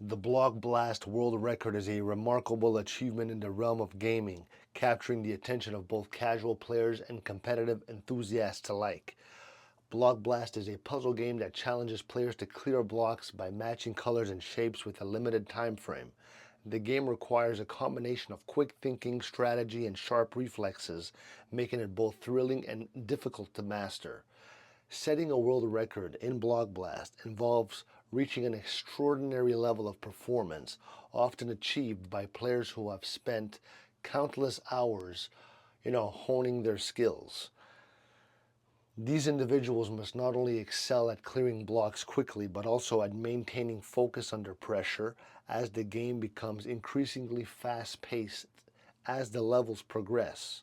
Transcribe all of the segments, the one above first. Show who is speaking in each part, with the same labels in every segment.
Speaker 1: The Block Blast World Record is a remarkable achievement in the realm of gaming, capturing the attention of both casual players and competitive enthusiasts alike. Block Blast is a puzzle game that challenges players to clear blocks by matching colors and shapes with a limited time frame. The game requires a combination of quick thinking, strategy, and sharp reflexes, making it both thrilling and difficult to master. Setting a world record in Block Blast involves reaching an extraordinary level of performance, often achieved by players who have spent countless hours, honing their skills. These individuals must not only excel at clearing blocks quickly, but also at maintaining focus under pressure as the game becomes increasingly fast-paced as the levels progress.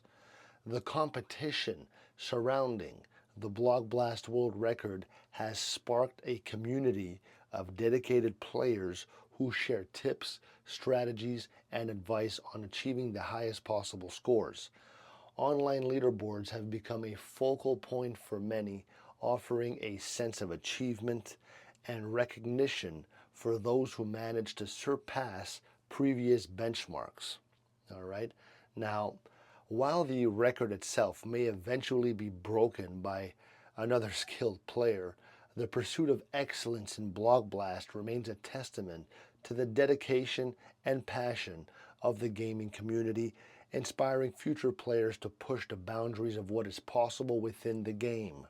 Speaker 1: The competition surrounding the Block Blast World Record has sparked a community of dedicated players who share tips, strategies, and advice on achieving the highest possible scores. Online leaderboards have become a focal point for many, offering a sense of achievement and recognition for those who manage to surpass previous benchmarks. All right. Now, while the record itself may eventually be broken by another skilled player, the pursuit of excellence in Block Blast remains a testament to the dedication and passion of the gaming community, inspiring future players to push the boundaries of what is possible within the game.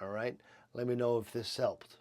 Speaker 1: All right, let me know if this helped.